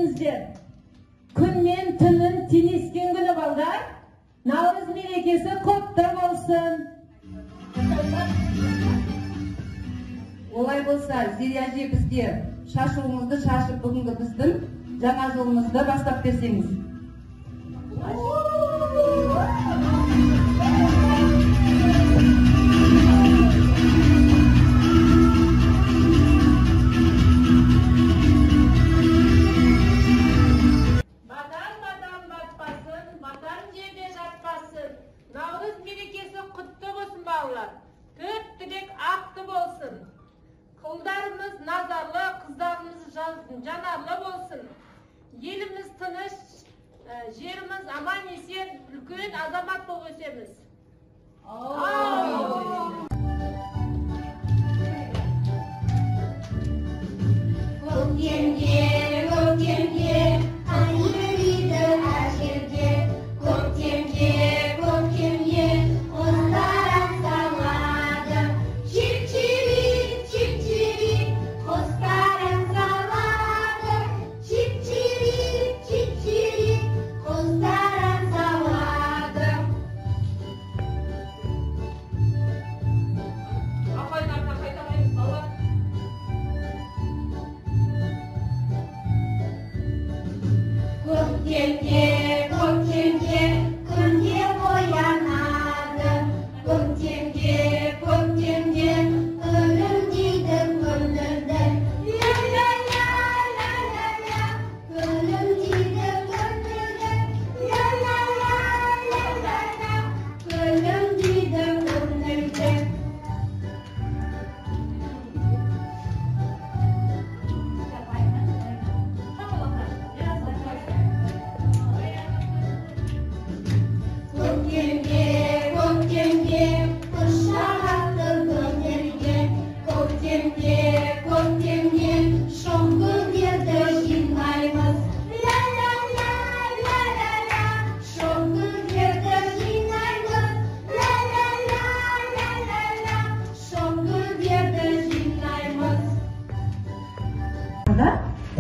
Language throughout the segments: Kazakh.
Sizler Күнмен түнün теңескен күні балдар. Navruz мерекесі құтты болсын. Олай болса, Зере әже бізге шашуымызды шашып бүгінгі біздің жаңа жылымызды бастап берсеңіз. Navruz мерекесі құтты болсын балалар. Төрт тілек ақты болсын. Kıllarımız nazarlı, kızlarımız janarlı bolsun. Elimiz tыныç, жерimiz aman esen, ülkün azamat bol ösemiz.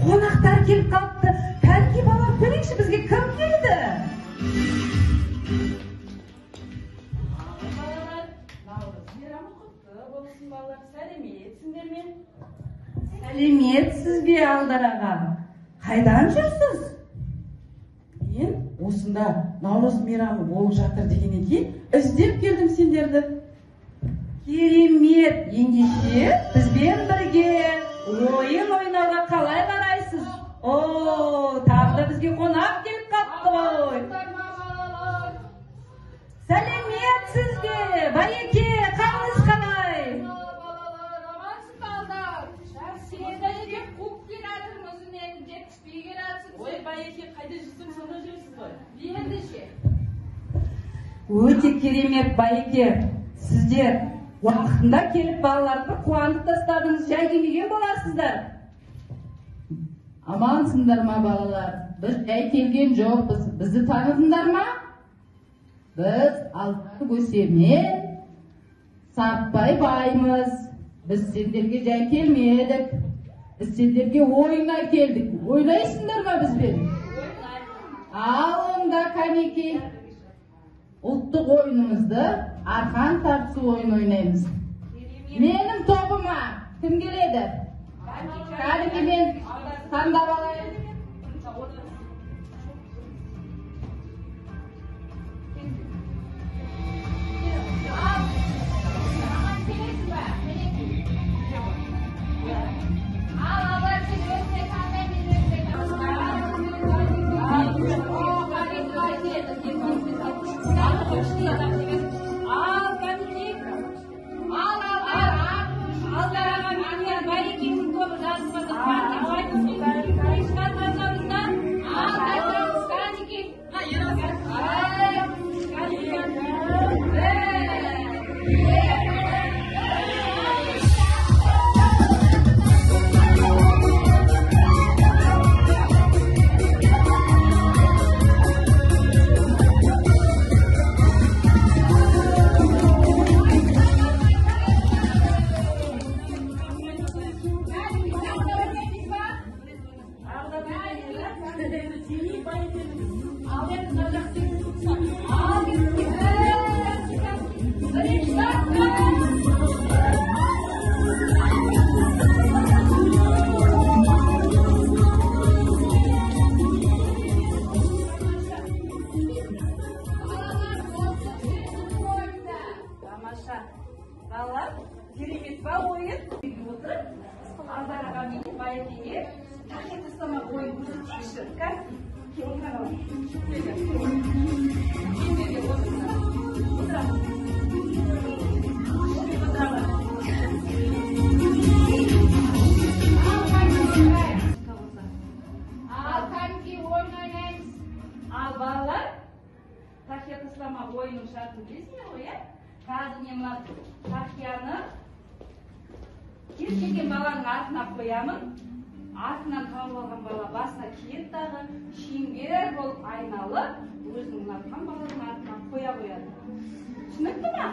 Konaklar kelip kalktı. Belki bana söyleyin bizge kim geldi? Selamet sizge Aldar ağa. Qaydan жүрсіз? Мен осында Наурыз мейрамы болып жатыр дегеннен кейін іздеп келдім сендерді. Керемет, ендеше бізбен бірге ойын ойнауға қалай қарайсыз? Тағы да бізге қонақ келіп қалыпты ғой. Сәлемет сізге, Байеке, қалыңыз қалай? Өте керемет, Байеке. Сіздер уақытында келіп балаларды қуантып тастадыңыз, жай келмеген боларсыздар. Амансыңдар ма балалар? Біз жай келген жоқпыз. Бізді таныдыңдар ма? Біз Алтын Көсемен Сартбай баймыз. Біз сендерге жай келмедік. Біз сендерге ойнай келдік. Ойнайсыңдар ма бізбен? Ал онда Камеке. Ұлттық ойынымызды арқан тартысу ойын ойнаймыз. Менің тобыма кім келеді? Кәдімгі мен таңдап алайын. Тамаша. Балалар, керемет па ойын? Отырып, Алдараға мен Байекеге тақия тастама ойын көрсетейікші. Кел, отыра Ал балалар, тақия тастама ойынның шартын білесіңдер ғой, иә? Қазір мен мына тақияны кез келген баланың артына қоямын. Артынан тауып алған бала басына киет дағы, шеңбер болып айналып, өзінің ұнатқан баланың артына қоя қояды. Түсінікті ма?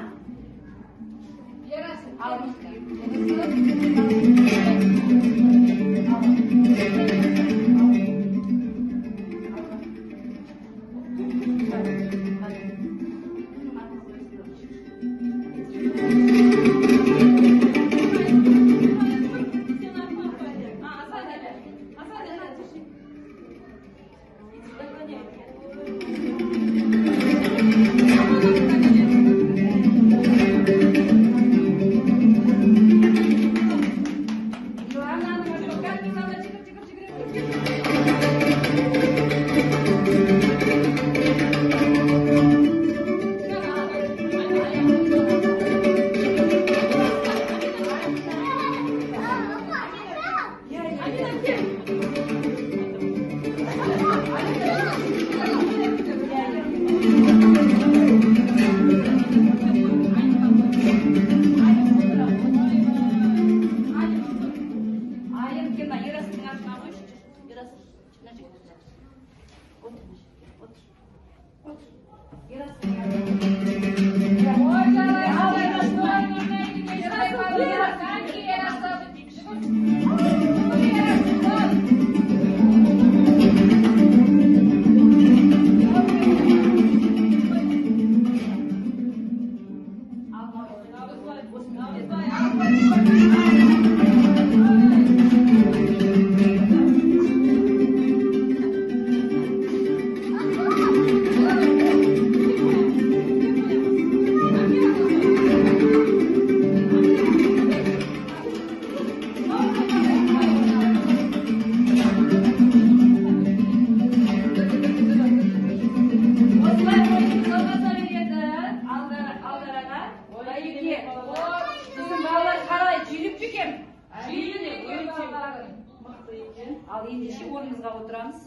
Ал ендеше орныңызға отырамыз.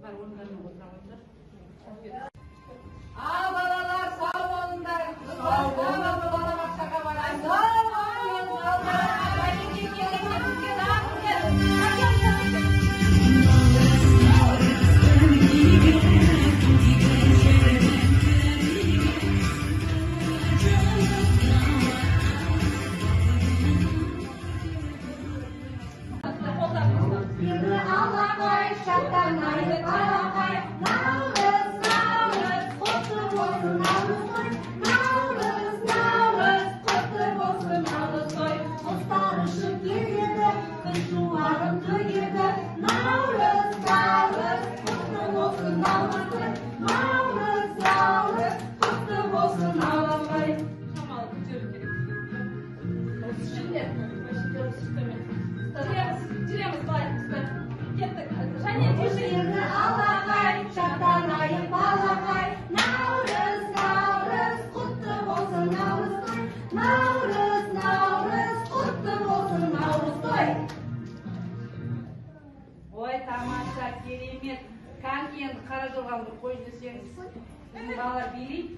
Бар орындарына отырамыздар. Ал балалар, сау болыңдар. Сау болыңдар, балабақшаға барайық. Сау болыңдар. Байекеге келіңіздер, ақылдар. Ой, тамаша, керемет. Қанки енді қара жолға бір қойып жүрсеңіз, біздің балалар билейді.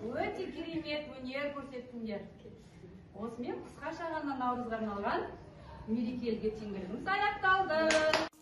Өте керемет өнер көрсеттіңдер. Осымен қысқаша ғана наурызға арналған мерекелік ертеңгілігіміз аяқталды.